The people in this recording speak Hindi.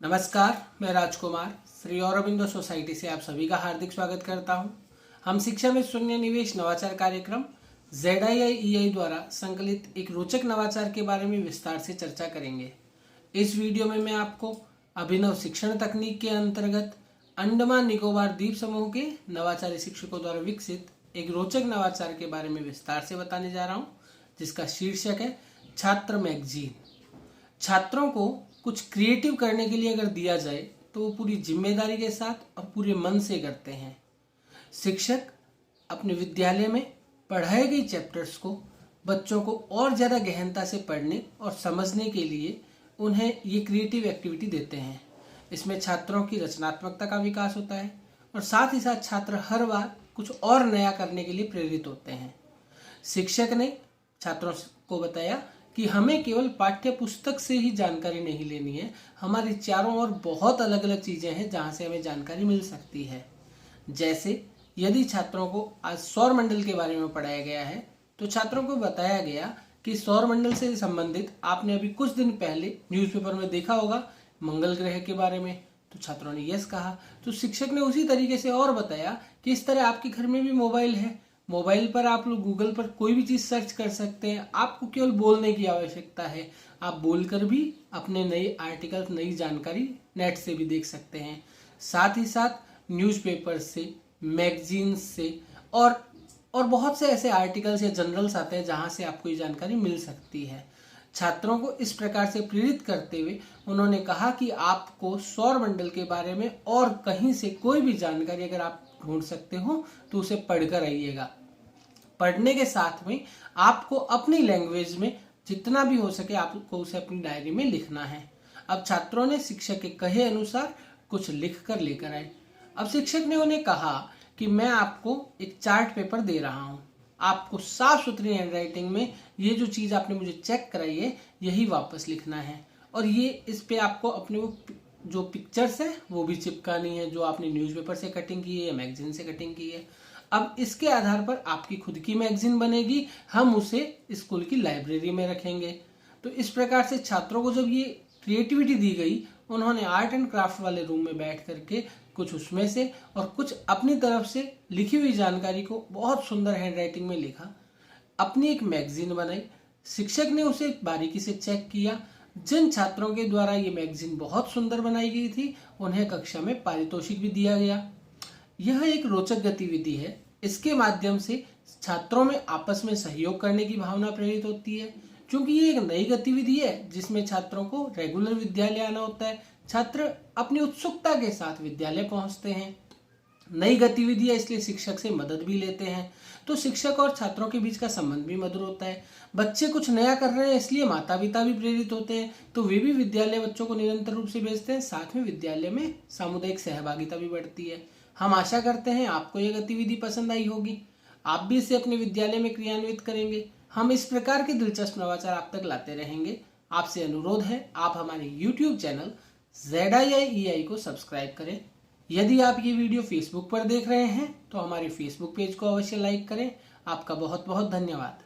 नमस्कार, मैं राजकुमार श्री औरबिंदो सोसाइटी से आप सभी का हार्दिक स्वागत करता हूं। हम शिक्षा में शून्य निवेश नवाचार कार्यक्रम ZIIEI द्वारा संकलित एक रोचक नवाचार के बारे में विस्तार से चर्चा करेंगे। इस वीडियो में मैं आपको अभिनव शिक्षण तकनीक के अंतर्गत अंडमान निकोबार द्वीप समूह के नवाचारी शिक्षकों द्वारा विकसित एक रोचक नवाचार के बारे में विस्तार से बताने जा रहा हूँ, जिसका शीर्षक है छात्र मैगजीन। छात्रों को कुछ क्रिएटिव करने के लिए अगर दिया जाए तो वो पूरी जिम्मेदारी के साथ और पूरे मन से करते हैं। शिक्षक अपने विद्यालय में पढ़ाए गए चैप्टर्स को बच्चों को और ज़्यादा गहनता से पढ़ने और समझने के लिए उन्हें ये क्रिएटिव एक्टिविटी देते हैं। इसमें छात्रों की रचनात्मकता का विकास होता है और साथ ही साथ छात्र हर बार कुछ और नया करने के लिए प्रेरित होते हैं। शिक्षक ने छात्रों को बताया कि हमें केवल पाठ्य पुस्तक से ही जानकारी नहीं लेनी है, हमारी चारों ओर बहुत अलग अलग चीज़ें हैं जहाँ से हमें जानकारी मिल सकती है। जैसे यदि छात्रों को आज सौर मंडल के बारे में पढ़ाया गया है तो छात्रों को बताया गया कि सौर मंडल से संबंधित आपने अभी कुछ दिन पहले न्यूज़पेपर में देखा होगा मंगल ग्रह के बारे में, तो छात्रों ने यस कहा। तो शिक्षक ने उसी तरीके से और बताया कि इस तरह आपके घर में भी मोबाइल है, मोबाइल पर आप लोग गूगल पर कोई भी चीज़ सर्च कर सकते हैं, आपको केवल बोलने की आवश्यकता है। आप बोलकर भी अपने नए आर्टिकल, नई जानकारी नेट से भी देख सकते हैं। साथ ही साथ न्यूज़पेपर से, मैगजीन से और बहुत से ऐसे आर्टिकल्स या जर्नल्स आते हैं जहां से आपको ये जानकारी मिल सकती है। छात्रों को इस प्रकार से प्रेरित करते हुए उन्होंने कहा कि आपको सौर मंडल के बारे में और कहीं से कोई भी जानकारी अगर आप ढूंढ सकते हो तो उसे पढ़कर आइएगा। पढ़ने के साथ में आपको अपनी लैंग्वेज में जितना भी हो सके आपको उसे अपनी डायरी में लिखना है। अब छात्रों ने शिक्षक के कहे अनुसार कुछ लिख कर लेकर आए। अब शिक्षक ने उन्हें कहा कि मैं आपको एक चार्ट पेपर दे रहा हूँ, आपको साफ सुथरी हैंडराइटिंग में ये जो चीज़ आपने मुझे चेक कराई है यही वापस लिखना है, और ये इस पे आपको अपने वो जो पिक्चर्स है वो भी चिपकानी है जो आपने न्यूज़पेपर से कटिंग की है या मैगजीन से कटिंग की है। अब इसके आधार पर आपकी खुद की मैगजीन बनेगी, हम उसे स्कूल की लाइब्रेरी में रखेंगे। तो इस प्रकार से छात्रों को जब ये क्रिएटिविटी दी गई, उन्होंने आर्ट एंड क्राफ्ट वाले रूम में बैठ करके कुछ उसमें से और कुछ अपनी तरफ से लिखी हुई जानकारी को बहुत सुंदर हैंडराइटिंग में लिखा, अपनी एक मैगजीन बनाई। शिक्षक ने उसे बारीकी से चेक किया। जिन छात्रों के द्वारा ये मैगजीन बहुत सुंदर बनाई गई थी उन्हें कक्षा में पारितोषिक भी दिया गया। यह एक रोचक गतिविधि है। इसके माध्यम से छात्रों में आपस में सहयोग करने की भावना प्रेरित होती है, क्योंकि ये एक नई गतिविधि है जिसमें छात्रों को रेगुलर विद्यालय आना होता है। छात्र अपनी उत्सुकता के साथ विद्यालय पहुंचते हैं। नई गतिविधि है इसलिए शिक्षक से मदद भी लेते हैं, तो शिक्षक और छात्रों के बीच का संबंध भी मधुर होता है। बच्चे कुछ नया कर रहे हैं इसलिए माता पिता भी प्रेरित होते हैं, तो वे भी विद्यालय बच्चों को निरंतर रूप से भेजते हैं। साथ में विद्यालय में सामुदायिक सहभागिता भी बढ़ती है। हम आशा करते हैं आपको यह गतिविधि पसंद आई होगी, आप भी इसे अपने विद्यालय में क्रियान्वित करेंगे। हम इस प्रकार के दिलचस्प नवाचार आप तक लाते रहेंगे। आपसे अनुरोध है आप हमारे YouTube चैनल ZIIEI को सब्सक्राइब करें। यदि आप ये वीडियो फेसबुक पर देख रहे हैं तो हमारे फेसबुक पेज को अवश्य लाइक करें। आपका बहुत बहुत धन्यवाद।